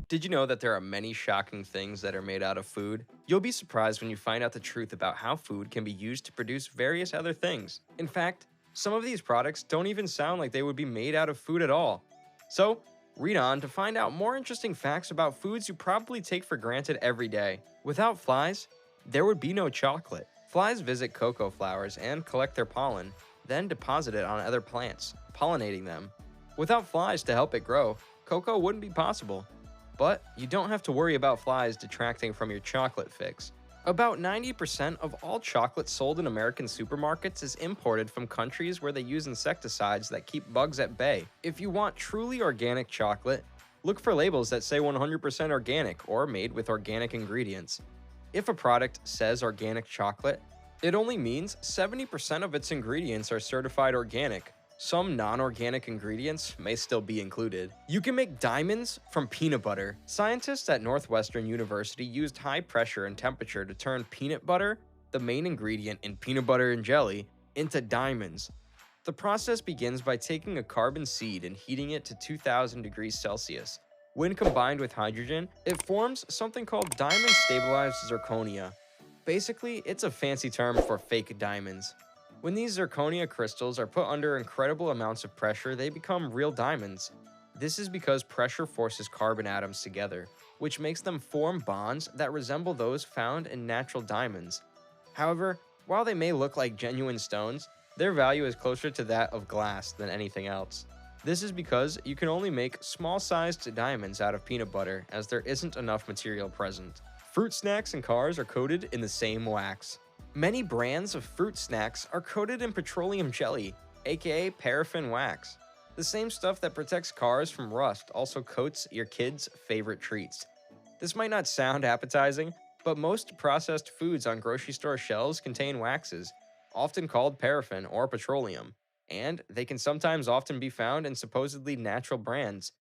Did you know that there are many shocking things that are made out of food? You'll be surprised when you find out the truth about how food can be used to produce various other things. In fact, some of these products don't even sound like they would be made out of food at all. So, read on to find out more interesting facts about foods you probably take for granted every day. Without flies, there would be no chocolate. Flies visit cocoa flowers and collect their pollen, then deposit it on other plants, pollinating them. Without flies to help it grow, cocoa wouldn't be possible. But you don't have to worry about flies detracting from your chocolate fix. About 90% of all chocolate sold in American supermarkets is imported from countries where they use insecticides that keep bugs at bay. If you want truly organic chocolate, look for labels that say 100% organic or made with organic ingredients. If a product says organic chocolate, it only means 70% of its ingredients are certified organic. Some non-organic ingredients may still be included. You can make diamonds from peanut butter. Scientists at Northwestern University used high pressure and temperature to turn peanut butter, the main ingredient in peanut butter and jelly, into diamonds. The process begins by taking a carbon seed and heating it to 2000 degrees Celsius. When combined with hydrogen, it forms something called diamond stabilized zirconia. Basically, it's a fancy term for fake diamonds. When these zirconia crystals are put under incredible amounts of pressure, they become real diamonds. This is because pressure forces carbon atoms together, which makes them form bonds that resemble those found in natural diamonds. However, while they may look like genuine stones, their value is closer to that of glass than anything else. This is because you can only make small-sized diamonds out of peanut butter, as there isn't enough material present. Fruit snacks and cars are coated in the same wax. Many brands of fruit snacks are coated in petroleum jelly, aka paraffin wax. The same stuff that protects cars from rust also coats your kids' favorite treats. This might not sound appetizing, but most processed foods on grocery store shelves contain waxes, often called paraffin or petroleum, and they can sometimes often be found in supposedly natural brands.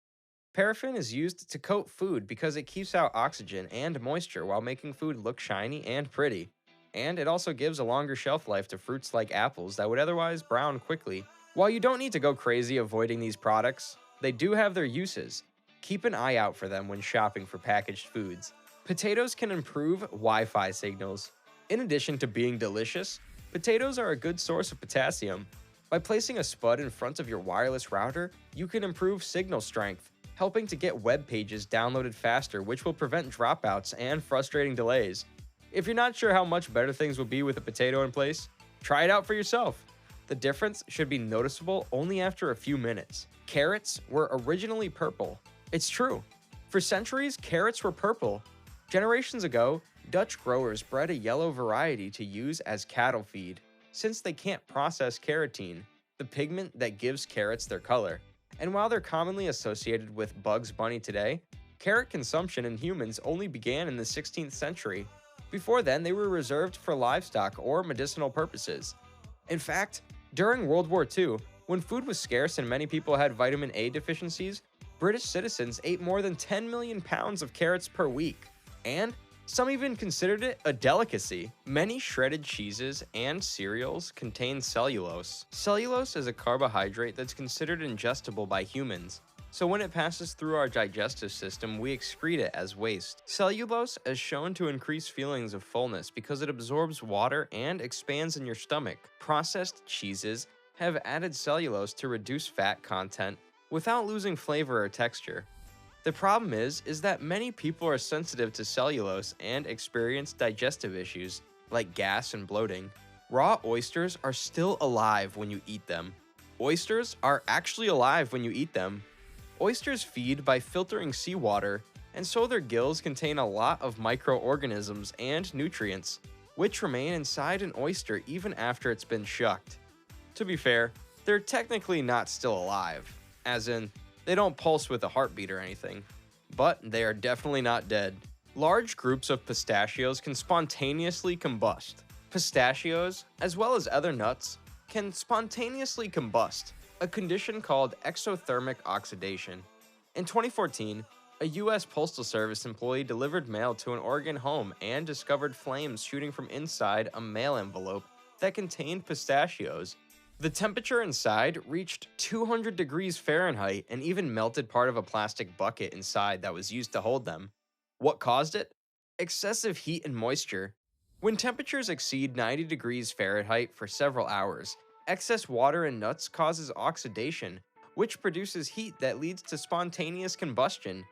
Paraffin is used to coat food because it keeps out oxygen and moisture while making food look shiny and pretty. And it also gives a longer shelf life to fruits like apples that would otherwise brown quickly. While you don't need to go crazy avoiding these products, they do have their uses. Keep an eye out for them when shopping for packaged foods. Potatoes can improve Wi-Fi signals. In addition to being delicious, potatoes are a good source of potassium. By placing a spud in front of your wireless router, you can improve signal strength, helping to get web pages downloaded faster, which will prevent dropouts and frustrating delays. If you're not sure how much better things will be with a potato in place, try it out for yourself. The difference should be noticeable only after a few minutes. Carrots were originally purple. It's true. For centuries, carrots were purple. Generations ago, Dutch growers bred a yellow variety to use as cattle feed, since they can't process carotene, the pigment that gives carrots their color. And while they're commonly associated with Bugs Bunny today, carrot consumption in humans only began in the 16th century. Before then, they were reserved for livestock or medicinal purposes. In fact, during World War II, when food was scarce and many people had vitamin A deficiencies, British citizens ate more than 10 million pounds of carrots per week. And some even considered it a delicacy. Many shredded cheeses and cereals contain cellulose. Cellulose is a carbohydrate that's considered ingestible by humans. So when it passes through our digestive system, we excrete it as waste. Cellulose is shown to increase feelings of fullness because it absorbs water and expands in your stomach. Processed cheeses have added cellulose to reduce fat content without losing flavor or texture. The problem is that many people are sensitive to cellulose and experience digestive issues like gas and bloating. Raw oysters are still alive when you eat them. Oysters are actually alive when you eat them. Oysters feed by filtering seawater, and so their gills contain a lot of microorganisms and nutrients, which remain inside an oyster even after it's been shucked. To be fair, they're technically not still alive, as in, they don't pulse with a heartbeat or anything, but they are definitely not dead. Large groups of pistachios can spontaneously combust. Pistachios, as well as other nuts, can spontaneously combust, a condition called exothermic oxidation. In 2014, a US Postal Service employee delivered mail to an Oregon home and discovered flames shooting from inside a mail envelope that contained pistachios. The temperature inside reached 200 degrees Fahrenheit and even melted part of a plastic bucket inside that was used to hold them. What caused it? Excessive heat and moisture. When temperatures exceed 90 degrees Fahrenheit for several hours, excess water in nuts causes oxidation, which produces heat that leads to spontaneous combustion.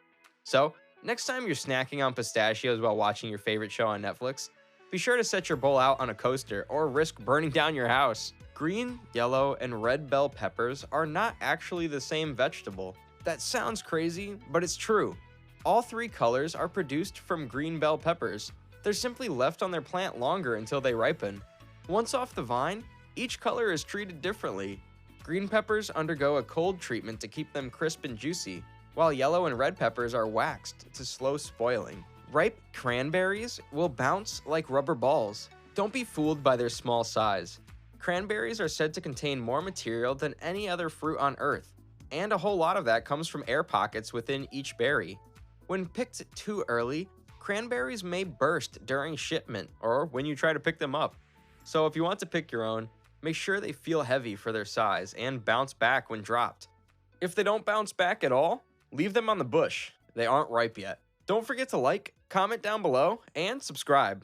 So, next time you're snacking on pistachios while watching your favorite show on Netflix, be sure to set your bowl out on a coaster or risk burning down your house. Green, yellow, and red bell peppers are not actually the same vegetable. That sounds crazy, but it's true. All three colors are produced from green bell peppers. They're simply left on their plant longer until they ripen. Once off the vine, each color is treated differently. Green peppers undergo a cold treatment to keep them crisp and juicy, while yellow and red peppers are waxed to slow spoiling. Ripe cranberries will bounce like rubber balls. Don't be fooled by their small size. Cranberries are said to contain more material than any other fruit on Earth, and a whole lot of that comes from air pockets within each berry. When picked too early, cranberries may burst during shipment or when you try to pick them up. So if you want to pick your own, make sure they feel heavy for their size and bounce back when dropped. If they don't bounce back at all, leave them on the bush. They aren't ripe yet. Don't forget to like, comment down below, and subscribe.